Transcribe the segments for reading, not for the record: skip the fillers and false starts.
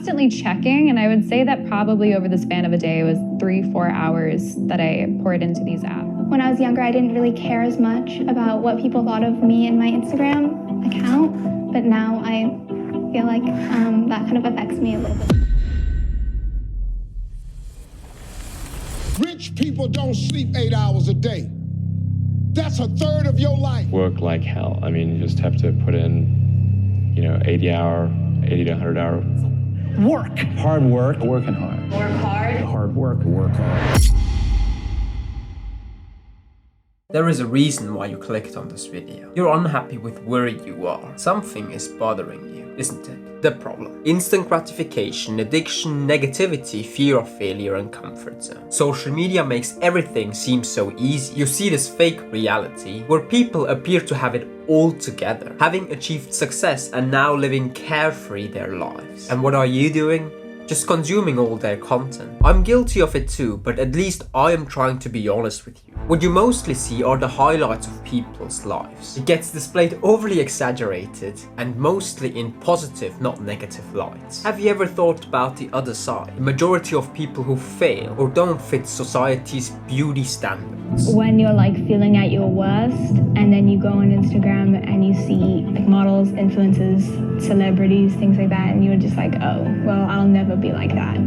constantly checking, and I would say that probably over the span of a day it was 3-4 hours that I poured into these apps. When I was younger, I didn't really care as much about what people thought of me and my Instagram account, but now I feel like that kind of affects me a little bit. Rich people don't sleep 8 hours a day. That's a third of your life. Work like hell. I mean, you just have to put in, 80 to 100 hour. Work. Hard work. Working hard. Work hard. Hard work. Work hard. There is a reason why you clicked on this video. You're unhappy with where you are. Something is bothering you, isn't it? The problem. Instant gratification, addiction, negativity, fear of failure and comfort zone. Social media makes everything seem so easy. You see this fake reality where people appear to have it all together, having achieved success and now living carefree their lives. And what are you doing? Just consuming all their content. I'm guilty of it too, but at least I am trying to be honest with you. What you mostly see are the highlights of people's lives. It gets displayed overly exaggerated and mostly in positive, not negative lights. Have you ever thought about the other side? The majority of people who fail or don't fit society's beauty standards. When you're like feeling at your worst and then you go on Instagram and you see like models, influencers, celebrities, things like that, and you're just like, oh, well, I'll never be like that.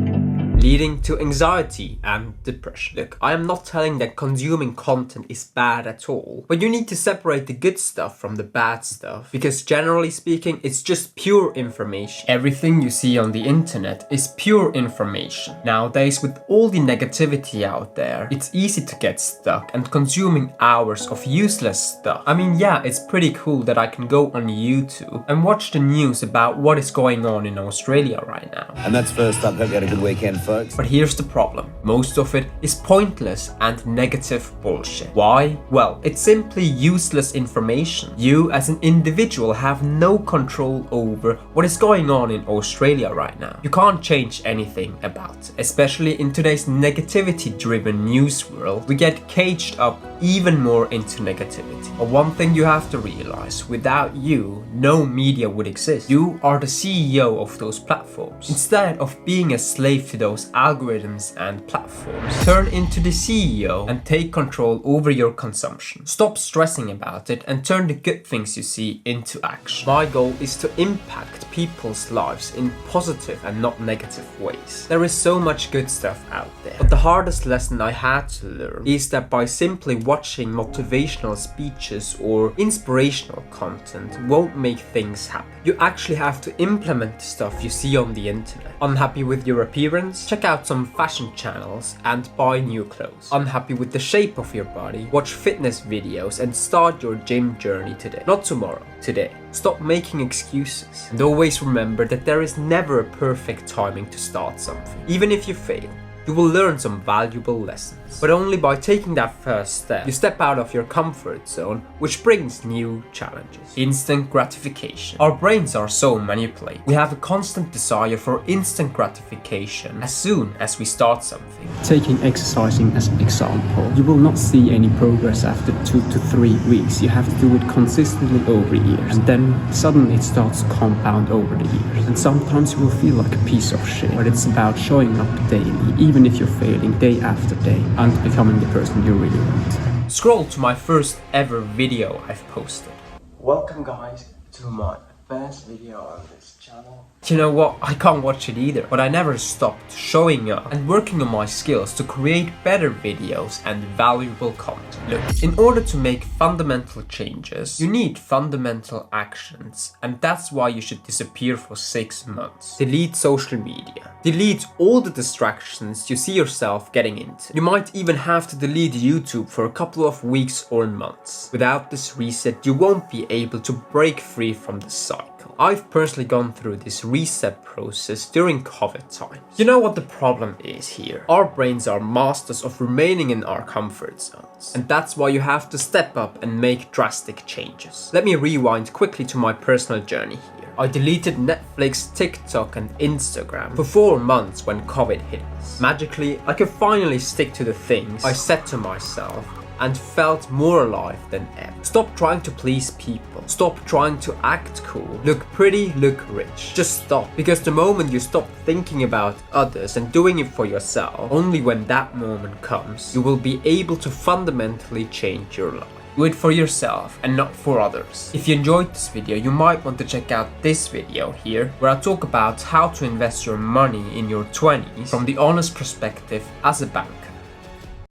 Leading to anxiety and depression. Look, I am not telling that consuming content is bad at all, but you need to separate the good stuff from the bad stuff, because generally speaking, it's just pure information. Everything you see on the internet is pure information. Nowadays, with all the negativity out there, it's easy to get stuck and consuming hours of useless stuff. I mean, yeah, it's pretty cool that I can go on YouTube and watch the news about what is going on in Australia right now. And that's first up. Hope you had a good weekend, folks. But here's the problem. Most of it is pointless and negative bullshit. Why? Well, it's simply useless information. You as an individual have no control over what is going on in Australia right now. You can't change anything about it. Especially in today's negativity-driven news world, we get caged up even more into negativity. But one thing you have to realize, without you, no media would exist. You are the CEO of those platforms. Instead of being a slave to those algorithms and platforms, turn into the CEO and take control over your consumption. Stop stressing about it and turn the good things you see into action. My goal is to impact people's lives in positive and not negative ways. There is so much good stuff out there, but the hardest lesson I had to learn is that by simply watching motivational speeches or inspirational content won't make things happen. You actually have to implement the stuff you see on the internet. Unhappy with your appearance? Check out some fashion channels and buy new clothes. Unhappy with the shape of your body? Watch fitness videos and start your gym journey today. Not tomorrow, today. Stop making excuses. And always remember that there is never a perfect timing to start something. Even if you fail, you will learn some valuable lessons. But only by taking that first step, you step out of your comfort zone, which brings new challenges. Instant gratification. Our brains are so manipulated. We have a constant desire for instant gratification as soon as we start something. Taking exercising as an example, you will not see any progress after 2 to 3 weeks. You have to do it consistently over years, and then suddenly it starts to compound over the years. And sometimes you will feel like a piece of shit, but it's about showing up daily, even if you're failing day after day, and becoming the person you really want. Scroll to my first ever video I've posted. Welcome guys to my first video on this channel. You know what, I can't watch it either, but I never stopped showing up and working on my skills to create better videos and valuable content. Look, in order to make fundamental changes, you need fundamental actions, and that's why you should disappear for 6 months. Delete social media. Delete all the distractions you see yourself getting into. You might even have to delete YouTube for a couple of weeks or months. Without this reset, you won't be able to break free from the cycle. I've personally gone through this reset process during COVID times. You know what the problem is here? Our brains are masters of remaining in our comfort zones. And that's why you have to step up and make drastic changes. Let me rewind quickly to my personal journey here. I deleted Netflix, TikTok and Instagram for 4 months when COVID hit us. Magically, I could finally stick to the things I said to myself and felt more alive than ever. Stop trying to please people. Stop trying to act cool, look pretty, look rich. Just stop, because the moment you stop thinking about others and doing it for yourself, only when that moment comes, you will be able to fundamentally change your life. Do it for yourself and not for others. If you enjoyed this video, you might want to check out this video here, where I talk about how to invest your money in your 20s from the honest perspective as a banker.